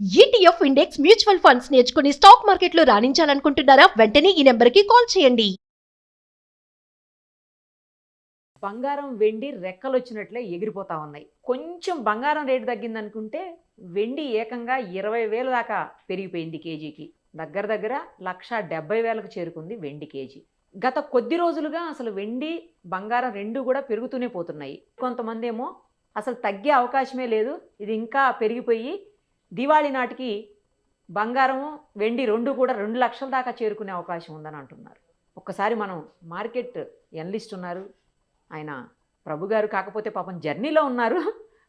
ETF index mutual funds నేర్చుకుని stock మార్కెట్లో రాణించాలనుకుంటున్నారా? వెంటనే ఈ నెంబర్కి కాల్ చేయండి. బంగారం వెండి రెక్కలు వచ్చినట్లే ఎగిరిపోతా ఉన్నాయి. కొంచెం బంగారం రేటు తగ్గిందనుకుంటే వెండి ఏకంగా 20,000 దాకా పెరిగిపోయింది కేజీకి. దగ్గర దగ్గర 1,70,000కు చేరుకుంది వెండి కేజీ. గత కొద్ది రోజులుగా అసలు వెండి బంగారం రెండు కూడా పెరుగుతూనే పోతున్నాయి. కొంతమంది ఏమో అసలు తగ్గే అవకాశమే లేదు, ఇది ఇంకా పెరిగిపోయి దివాళీ నాటికి బంగారము వెండి రెండు కూడా 2 లక్షల దాకా చేరుకునే అవకాశం ఉందని అంటున్నారు. ఒక్కసారి మనం మార్కెట్ ఎనలిస్ట్ ఉన్నారు, ఆయన ప్రభు గారు, కాకపోతే పాపం జర్నీలో ఉన్నారు,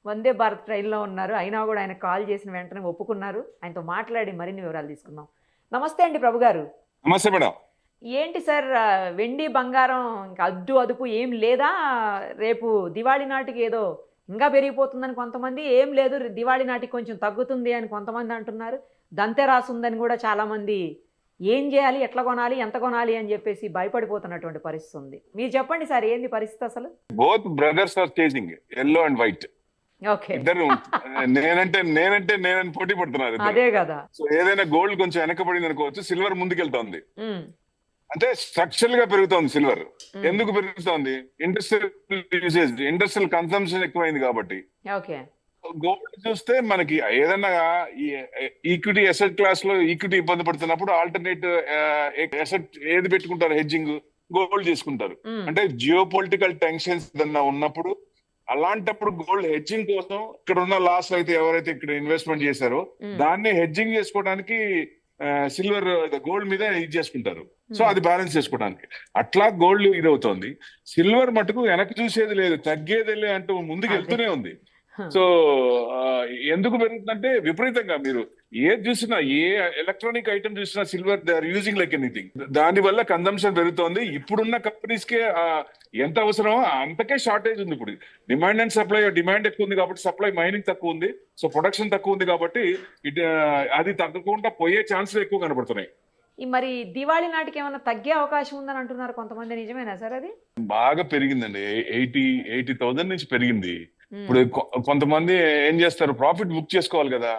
వందే భారత్ ట్రైన్లో ఉన్నారు, అయినా కూడా ఆయన కాల్ చేసిన వెంటనే ఒప్పుకున్నారు. ఆయనతో మాట్లాడి మరిన్ని వివరాలు తీసుకుందాం. నమస్తే అండి ప్రభు గారు. నమస్తే మేడం. ఏంటి సార్, వెండి బంగారం ఇంకా అద్దు అదుపు ఏం లేదా? రేపు దివాళీ నాటికి ఏదో ఇంకా పెరిగిపోతుందని కొంతమంది, ఏం లేదు దివాళీ నాటికి కొంచెం తగ్గుతుంది అని కొంతమంది అంటున్నారు. దంతెరాసు ఉందని కూడా చాలామంది ఏం చేయాలి, ఎట్లా కొనాలి, ఎంత కొనాలి అని చెప్పేసి భయపడిపోతున్నటువంటి పరిస్థితి ఉంది. మీరు చెప్పండి సార్, ఏంది పరిస్థితి అసలు? Both brothers are chasing yellow and white. Okay, ఇద్దరు నేనని పోటీ పడుతున్నారు. అదే కదా. సో ఏదైనా గోల్డ్ కొంచెం వెనకబడింది అనుకోవచ్చు, సిల్వర్ ముందుకెళ్తోంది. అంటే స్ట్రక్చరల్ గా పెరుగుతోంది సిల్వర్. ఎందుకు పెరుగుతోంది? ఇండస్ట్రియల్ కన్సంప్షన్ ఎక్కువైంది కాబట్టి. ఓకే, గోల్డ్ చూస్తే మనకి ఏదైనా ఈక్విటీ అసెట్ క్లాస్ లో ఈక్విటీ ఇబ్బంది పడుతున్నప్పుడు ఆల్టర్నేట్ అసెట్ ఏది పెట్టుకుంటారు? హెడ్జింగ్ గోల్డ్ చేసుకుంటారు. అంటే జియో పొలిటికల్ టెన్షన్స్ ఏదన్నా ఉన్నప్పుడు అలాంటప్పుడు గోల్డ్ హెడ్జింగ్ కోసం ఇక్కడ ఉన్న లాస్ అయితే ఎవరైతే ఇక్కడ ఇన్వెస్ట్మెంట్ చేశారో దాన్ని హెడ్జింగ్ చేసుకోవడానికి సిల్వర్ గోల్డ్ మీద ఇది చేసుకుంటారు. సో అది బ్యాలెన్స్ చేసుకోవడానికి అట్లా గోల్డ్ ఇది అవుతోంది. సిల్వర్ మటుకు వెనక్కి చూసేది లేదు, తగ్గేది అంటూ ముందుకు వెళ్తూనే ఉంది. సో ఎందుకు పెరుగుతుందంటే విపరీతంగా మీరు ఏది చూసినా, ఏ ఎలక్ట్రానిక్ ఐటమ్ చూసినా silver they are using like anything. దాని వల్ల కన్సంప్షన్ పెరుగుతోంది. ఇప్పుడున్న కంపెనీస్ కే ఎంత అవసరమో అంతకే షార్టేజ్ ఉంది. ఇప్పుడు డిమాండ్ అండ్ సప్లై, డిమాండ్ ఎక్కువ ఉంది కాబట్టి సప్లై, మైనింగ్ తక్కువ ఉంది, సో ప్రొడక్షన్ తక్కువ ఉంది కాబట్టి అది తగ్గకుండా పోయే ఛాన్సెస్ ఎక్కువ కనబడుతున్నాయి. మరి దివాళీ నాటికి ఏమైనా తగ్గే అవకాశం ఉందని అంటున్నారు కొంతమంది, నిజమేనా సార్ అది? బాగా పెరిగిందండి, 80,000 నుంచి పెరిగింది. ఇప్పుడు కొంతమంది ఏం చేస్తారు, ప్రాఫిట్ బుక్ చేసుకోవాలి కదా.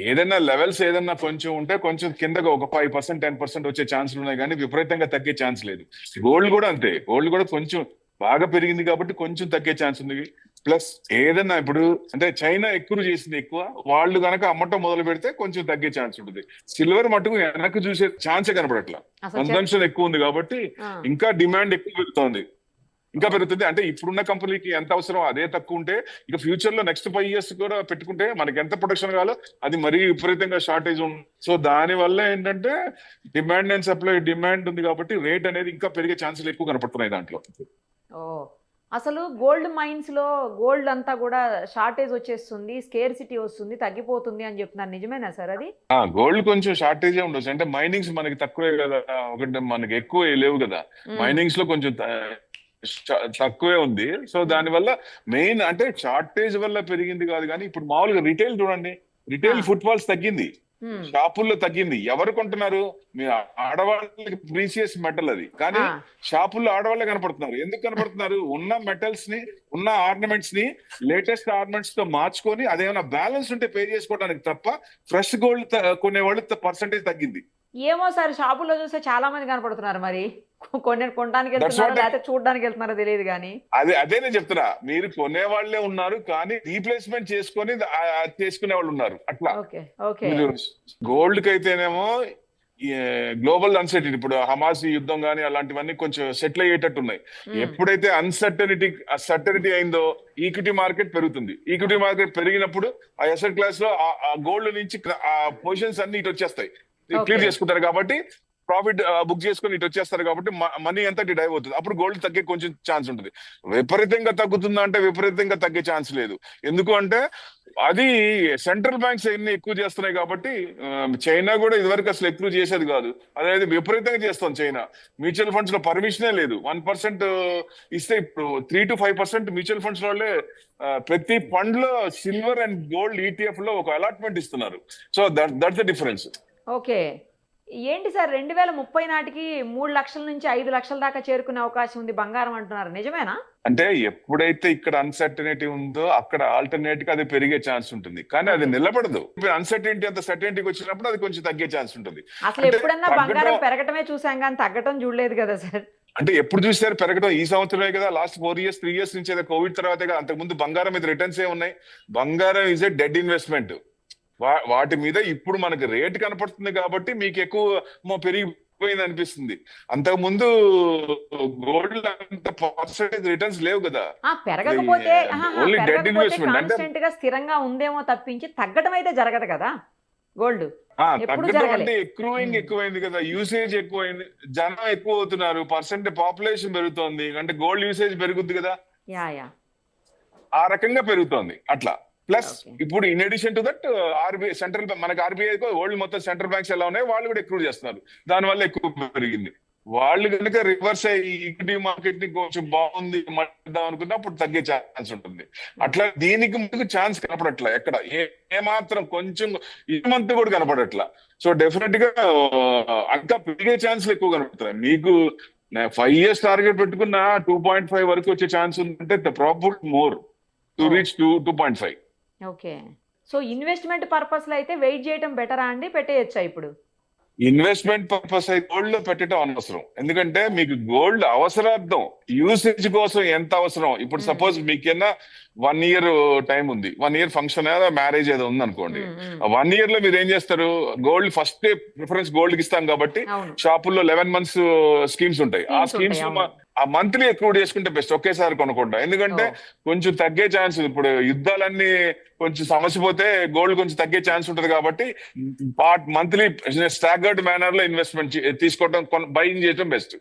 ఏదైనా లెవెల్స్ ఏదైనా కొంచెం ఉంటే కొంచెం కిందగా ఒక 5% 10% వచ్చే ఛాన్సులు ఉన్నాయి, కానీ విపరీతంగా తగ్గే ఛాన్స్ లేదు. గోల్డ్ కూడా అంతే, గోల్డ్ కూడా కొంచెం బాగా పెరిగింది కాబట్టి కొంచెం తగ్గే ఛాన్స్ ఉంది. ప్లస్ ఏదన్నా ఇప్పుడు అంటే చైనా ఎక్కువ చేసింది, ఎక్కువ వాళ్ళు కనుక అమ్మటం మొదలు పెడితే కొంచెం తగ్గే ఛాన్స్ ఉంటుంది. సిల్వర్ మటుకు వెనక్కి చూసే ఛాన్సే కనపడట్లా. కన్సంప్షన్ ఎక్కువ ఉంది కాబట్టి ఇంకా డిమాండ్ ఎక్కువ పెరుగుతోంది, ఇంకా పెరుగుతుంది. అంటే ఇప్పుడున్న కంపెనీకి ఎంత అవసరం అదే తక్కువ ఉంటే ఇక ఫ్యూచర్ లో నెక్స్ట్ 5 years కూడా పెట్టుకుంటే మనకి ఎంత ప్రొడక్షన్ కావాలో అది మరీ విపరీతంగా షార్టేజ్ ఉంది. సో దాని వల్ల ఏంటంటే డిమాండ్ అండ్ సప్లై, డిమాండ్ ఉంది కాబట్టి రేట్ అనేది ఇంకా పెరిగే ఛాన్సెస్ ఎక్కువ కనపడుతున్నాయి దాంట్లో. ఓ, అసలు గోల్డ్ మైన్స్ లో గోల్డ్ అంతా కూడా షార్టేజ్ వచ్చేస్తుంది, స్కేర్సిటీ వస్తుంది, తగ్గిపోతుంది అని చెప్తున్నారు, నిజమేనా సార్ అది? గోల్డ్ కొంచెం షార్టేజే ఉండొచ్చు. అంటే మైనింగ్స్ మనకి తక్కువే కదా, ఒకటి మనకి ఎక్కువ లేవు కదా, మైనింగ్స్ లో కొంచెం తక్కువే ఉంది. సో దాని వల్ల మెయిన్ అంటే షార్టేజ్ వల్ల పెరిగింది కాదు, కానీ ఇప్పుడు మామూలుగా రిటైల్ చూడండి, రిటైల్ ఫుట్ ఫాల్స్ తగ్గింది, షాపుల్లో తగ్గింది. ఎవరు కొంటున్నారు? మీ ఆడవాళ్ళకి ప్రీసియస్ మెటల్ అది, కానీ షాపుల్లో ఆడవాళ్ళే కనపడుతున్నారు. ఎందుకు కనపడుతున్నారు? ఉన్న మెటల్స్ ని, ఉన్న ఆర్నమెంట్స్ ని లేటెస్ట్ ఆర్నమెంట్స్ తో మార్చుకొని అదేమైనా బ్యాలెన్స్ ఉంటే పే చేసుకోవడానికి తప్ప ఫ్రెష్ గోల్డ్ కొనేవాళ్ళు పర్సంటేజ్ తగ్గింది. ఏమో సార్, షాపుల్లో చూస్తే చాలా మంది కనపడుతున్నారు, మరి కొనడానికి వెళ్తున్నారు లేకపోతే చూడడానికి వెళ్తున్నారో తెలియదు కానీ. అదే నేను చెప్తున్నా, మీరు కొనే వాళ్ళే ఉన్నారు కానీ రీప్లేస్మెంట్ చేసుకునే వాళ్ళు ఉన్నారు. అట్లా గోల్డ్ కి అయితేనేమో గ్లోబల్ అన్సర్టనిటీ, ఇప్పుడు హమాస్ యుద్ధం కానీ అలాంటివన్నీ కొంచెం సెటిల్ అయ్యేటట్టు ఉన్నాయి. ఎప్పుడైతే సర్టనిటీ అయిందో ఈక్విటీ మార్కెట్ పెరుగుతుంది. ఈక్విటీ మార్కెట్ పెరిగినప్పుడు ఆ అసెట్ క్లాస్ లో ఆ గోల్డ్ నుంచి ఆ పొజిషన్స్ అన్ని ఇటు వచ్చేస్తాయి, క్లియర్ చేసుకుంటారు కాబట్టి ప్రాఫిట్ బుక్ చేసుకుని ఇటు వచ్చేస్తారు కాబట్టి మనీ అంతా డైవ్ అవుతుంది. అప్పుడు గోల్డ్ తగ్గే కొంచెం ఛాన్స్ ఉంటుంది. విపరీతంగా తగ్గుతుందా అంటే విపరీతంగా తగ్గే ఛాన్స్ లేదు. ఎందుకు అంటే అది సెంట్రల్ బ్యాంక్స్ ఎన్ని ఎక్కువ చేస్తున్నాయి కాబట్టి. చైనా కూడా ఇదివరకు అసలు ఎక్కువ చేసేది కాదు, అదేది విపరీతంగా చేస్తాం. చైనా మ్యూచువల్ ఫండ్స్ లో పర్మిషనే లేదు, 1% ఇస్తే ఇప్పుడు 3 to 5% మ్యూచువల్ ఫండ్స్ వాళ్ళే ప్రతి ఫండ్ లో సిల్వర్ అండ్ గోల్డ్ ETF లో ఒక అలాట్మెంట్ ఇస్తున్నారు. So that's the difference. Okay, ఏంటి సార్ 2030 నాటికి 3 లక్షల నుంచి 5 లక్షల దాకా చేరుకునే అవకాశం ఉంది బంగారం అంటున్నారు, నిజమేనా? అంటే ఎప్పుడైతే ఇక్కడ అన్సర్టనిటీ ఉందో అక్కడ ఆల్టర్నేట్ గా అది పెరిగే ఛాన్స్ ఉంటుంది, కానీ అది నిలబడదు. అన్సర్టనిటీ అంత సర్టనిటీకి వచ్చినప్పుడు అది కొంచెం తగ్గే ఛాన్స్ ఉంటుంది. అసలు ఎప్పుడన్నా బంగారం పెరగటమే చూసాం కానీ తగ్గటం చూడలేదు కదా సార్. అంటే ఎప్పుడు చూసారు పెరగడం? ఈ సంవత్సరమే కదా, లాస్ట్ 4 ఇయర్స్ 3 ఇయర్స్ నుంచి కోవిడ్ తర్వాతే కదా. అంతకుముందు బంగారం మీద రిటర్న్స్ ఏ ఉన్నాయి. బంగారం ఈజ్ ఎ డెడ్ ఇన్వెస్ట్మెంట్. వాటి మీద ఇప్పుడు మనకి రేట్ కనపడుతుంది కాబట్టి మీకు ఎక్కువ పెరిగిపోయింది అనిపిస్తుంది. అంతకు ముందు గోల్డ్ అంత పర్సెంటేజ్ రిటర్న్స్ లేవు కదా. పెరగకపోతే ఓన్లీ డెడ్ ఇన్వెస్ట్మెంట్ అంటే కాన్స్టెంట్ గా స్థిరంగా ఉందేమో తప్పించి తగ్గడం అయితే జరగదు కదా గోల్డ్. తగ్గడం అంటే ఎక్కువైంది కదా, యూసేజ్ ఎక్కువైంది, జనం ఎక్కువ అవుతున్నారు, పాపులేషన్ పెరుగుతోంది అంటే గోల్డ్ యూసేజ్ పెరుగుద్ది కదా, ఆ రకంగా పెరుగుతోంది అట్లా. ప్లస్ ఇప్పుడు in addition to that RBI central మనకి ఆర్బీఐ వరల్డ్ మొత్తం సెంట్రల్ బ్యాంక్స్ ఎలా ఉన్నాయి వాళ్ళు కూడా ఎక్కువ చేస్తున్నారు, దానివల్ల ఎక్కువ పెరిగింది. వాళ్ళు కనుక రివర్స్ అయ్యి ఈక్విటీ మార్కెట్ ని కొంచెం బాగుంది మద్దాం అనుకున్నా అప్పుడు తగ్గే ఛాన్స్ ఉంటుంది. అట్లా దీనికి ముందుకు ఛాన్స్ కనపడట్లా ఎక్కడ, ఏ మాత్రం కొంచెం ఏమంతా కూడా కనపడట్లా. సో డెఫినెట్ గా ఇంకా పెరిగే ఛాన్స్లు ఎక్కువ కనపడుతున్నాయి. మీకు 5 years టార్గెట్ పెట్టుకున్న 2.5 వరకు వచ్చే ఛాన్స్ ఉందంటే the probable more to reach 2.5. Okay, so investment purpose లో అయితే వెయిట్ చేయడం బెటరా అండి, పెట్టేయచ్చా ఇప్పుడు? ఇన్వెస్ట్మెంట్ పర్పస్ అయితే గోల్డ్ లో పెట్టడం అనవసరం. ఎందుకంటే మీకు గోల్డ్ అవసరార్థం, యూసేజ్ కోసం ఎంత అవసరం. ఇప్పుడు సపోజ్ మీకన్నా 1 year టైం ఉంది, 1 year ఫంక్షన్ ఏదో మ్యారేజ్ ఏదో ఉంది అనుకోండి. 1 year లో మీరు ఏం చేస్తారు, గోల్డ్ ఫస్ట్ ప్రిఫరెన్స్ గోల్డ్ కి ఇస్తాం కాబట్టి షాపుల్లో 11 months స్కీమ్స్ ఉంటాయి. ఆ స్కీమ్స్ ఆ మంత్లీ ఎక్కువ చేసుకుంటే బెస్ట్, ఒకేసారి కొనకుండా. ఎందుకంటే కొంచెం తగ్గే ఛాన్స్, ఇప్పుడు యుద్ధాలన్నీ కొంచెం సమస్య పోతే గోల్డ్ కొంచెం తగ్గే ఛాన్స్ ఉంటుంది కాబట్టి మంత్లీ స్టాగర్డ్ మేనర్ లో ఇన్వెస్ట్మెంట్ తీసుకోవడం, బయింగ్ చేయడం బెస్ట్.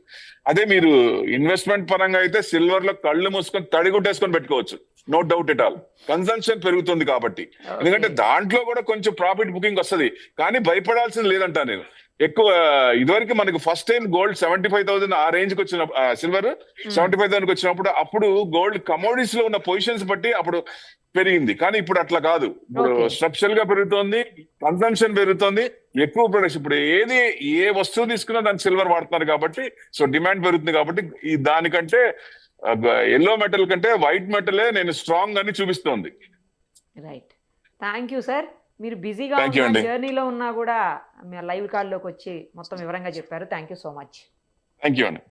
అదే మీరు ఇన్వెస్ట్మెంట్ పరంగా అయితే సిల్వర్ లో కళ్ళు మూసుకొని తడిగుట్టేసుకొని పెట్టుకోవచ్చు, no doubt at all. Consumption పెరుగుతుంది కాబట్టి, ఎందుకంటే దాంట్లో కూడా కొంచెం ప్రాఫిట్ బుకింగ్ వస్తుంది, కానీ భయపడాల్సింది లేదంటా నేను. ఎక్కువ ఇదివరకు మనకి ఫస్ట్ టైం గోల్డ్ 75,000 ఆ రేంజ్ కి వచ్చిన సిల్వర్ 75,000 వచ్చినప్పుడు అప్పుడు గోల్డ్ కమోడిటీస్ లో ఉన్న పొజిషన్స్ బట్టి అప్పుడు పెరిగింది. కానీ ఇప్పుడు అట్లా కాదు, ఇప్పుడు స్ట్రక్చరల్ గా పెరుగుతోంది, కన్సంప్షన్ పెరుగుతోంది, ఎక్కువ ప్రొడక్షన్. ఇప్పుడు ఏ వస్తువు తీసుకున్నా దానికి సిల్వర్ వాడుతున్నారు కాబట్టి, సో డిమాండ్ పెరుగుతుంది కాబట్టి దానికంటే ఎల్లో మెటల్ కంటే వైట్ మెటలే నేను స్ట్రాంగ్ అని చూపిస్తోంది. Right, thank you sir. మీరు బిజీగా జర్నీలో ఉన్నా కూడా లైవ్ కాల్లోకి వచ్చి మొత్తం వివరంగా చెప్పారు. Thank you so much. Thank you అండి.